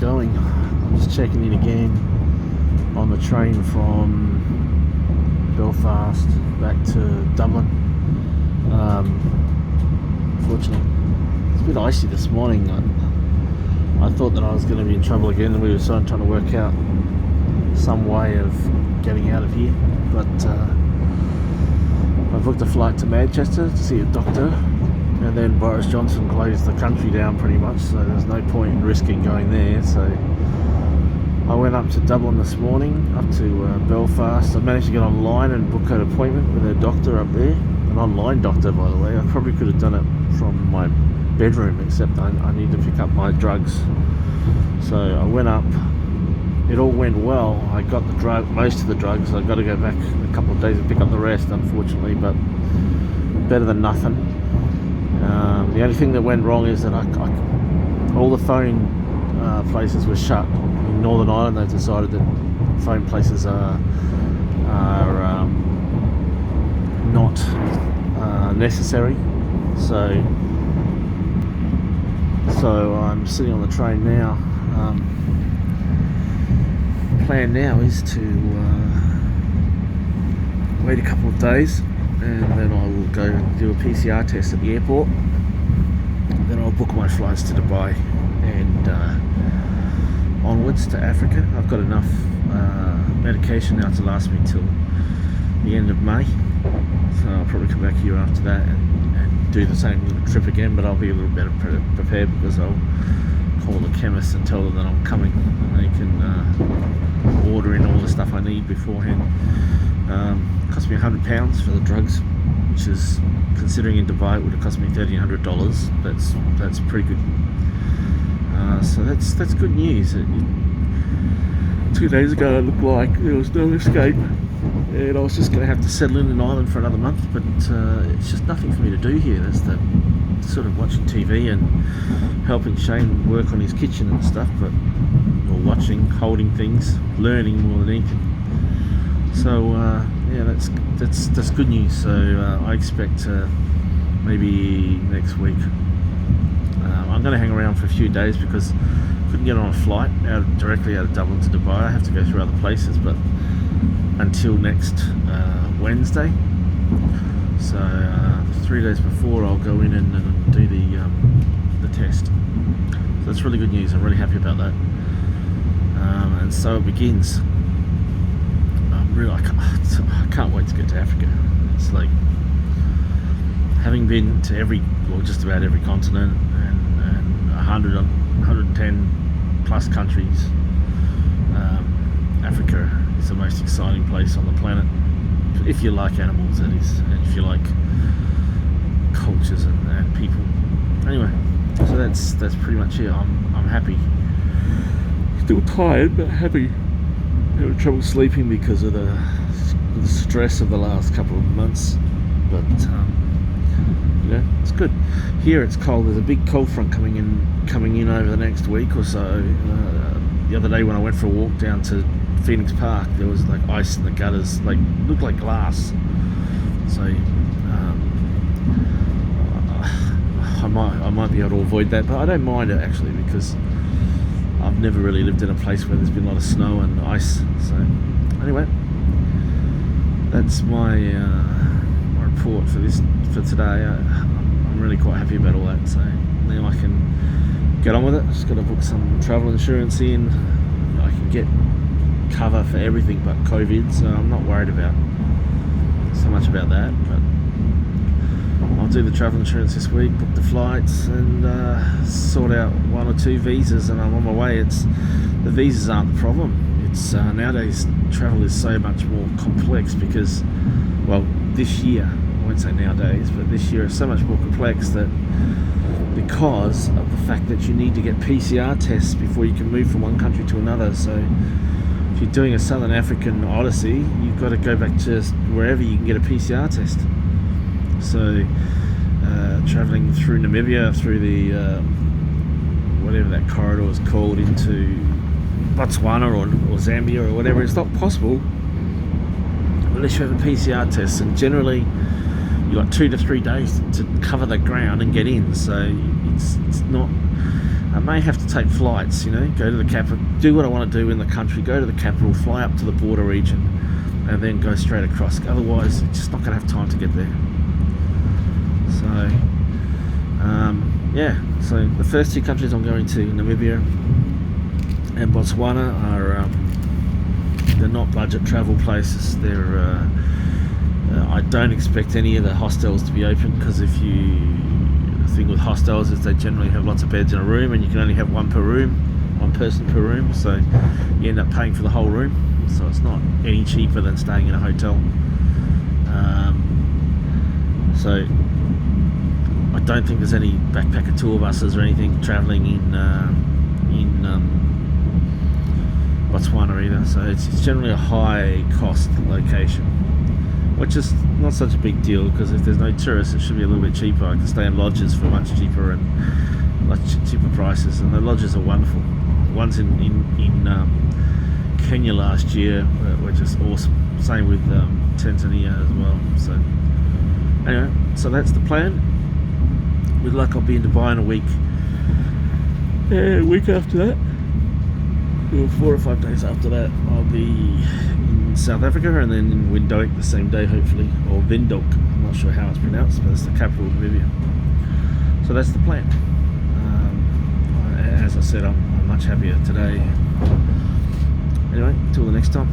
going. I'm just checking in again on the train from Belfast back to Dublin. Fortunately, it's a bit icy this morning. I thought that I was going to be in trouble again, and we were trying to work out some way of getting out of here. But I booked a flight to Manchester to see a doctor, and then Boris Johnson closed the country down pretty much, so there's no point in risking going there. So I went up to Dublin this morning, up to Belfast. I managed to get online and book an appointment with a doctor up there, an online doctor, by the way. I probably could have done it from my bedroom, except I need to pick up my drugs. So I went up. It all went well. I got most of the drugs. I've got to go back a couple of days and pick up the rest, unfortunately, but better than nothing. The only thing that went wrong is that all the phone places were shut. In Northern Ireland, they've decided that phone places are not necessary. So I'm sitting on the train now. Plan now is to wait a couple of days, and then I will go do a PCR test at the airport. Then I'll book my flights to Dubai and onwards to Africa. I've got enough medication now to last me till the end of May, so I'll probably come back here after that and do the same little trip again, but I'll be a little better prepared because I'll call the chemist and tell them that I'm coming, and they can order in all the stuff I need beforehand. It cost me £100 for the drugs, which is, considering in Dubai it would have cost me $1,300. That's pretty good. So that's good news. 2 days ago it looked like there was no escape, and I was just going to have to settle in Ireland for another month, but it's just nothing for me to do here. There's the sort of watching TV and helping Shane work on his kitchen and stuff, or watching, holding things, learning more than anything. So yeah, that's good news. So I expect maybe next week. I'm going to hang around for a few days because I couldn't get on a flight directly out of Dublin to Dubai. I have to go through other places, but until next Wednesday. So 3 days before, I'll go in and do the test. So that's really good news. I'm really happy about that. And so it begins. I can't wait to get to Africa. It's like having been to just about every continent and 110 plus countries. Africa is the most exciting place on the planet. If you like animals, that is, and if you like cultures and people. Anyway, so that's pretty much it. I'm happy. Still tired, but happy. Having trouble sleeping because of the stress of the last couple of months, but yeah, it's good. Here it's cold. There's a big cold front coming in over the next week or so. The other day when I went for a walk down to Phoenix Park, there was like ice in the gutters, like looked like glass. So I might be able to avoid that, but I don't mind it actually, because I've never really lived in a place where there's been a lot of snow and ice. So anyway, that's my report for today. I'm really quite happy about all that. So now I can get on with it. Just got to book some travel insurance in. I can get cover for everything but COVID, so I'm not worried about so much about that. But I'll do the travel insurance this week, book the flights, and sort out 1 or 2 visas, and I'm on my way. The visas aren't the problem. It's nowadays travel is so much more complex because, well, this year, I won't say nowadays, but this year is so much more complex because of the fact that you need to get PCR tests before you can move from one country to another. So if you're doing a Southern African odyssey, you've got to go back to wherever you can get a PCR test. So travelling through Namibia, through the whatever that corridor is called, into Botswana or Zambia or whatever, it's not possible unless you have a PCR test, and generally you've got 2 to 3 days to cover the ground and get in. So it's not I may have to take flights, you know, go to the capital, do what I want to do in the country, go to the capital, fly up to the border region, and then go straight across. Otherwise, it's just not going to have time to get there. So, yeah. So the first two countries I'm going to, Namibia and Botswana, are they're not budget travel places. They're I don't expect any of the hostels to be open, because the thing with hostels is they generally have lots of beds in a room, and you can only have one person per room, so you end up paying for the whole room. So it's not any cheaper than staying in a hotel. So I don't think there's any backpacker tour buses or anything travelling in Botswana either. So it's generally a high cost location, which is not such a big deal, because if there's no tourists, it should be a little bit cheaper. I can stay in lodges for much cheaper and much cheaper prices, and the lodges are wonderful. The ones in Kenya last year were just awesome. Same with Tanzania as well. So anyway, so that's the plan. With luck, I'll be in Dubai in a week. A week after that, or 4 or 5 days after that, I'll be in South Africa, and then in Windhoek the same day, hopefully, or Windhoek. I'm not sure how it's pronounced, but it's the capital of Namibia. So that's the plan. As I said, I'm much happier today. Anyway, till the next time.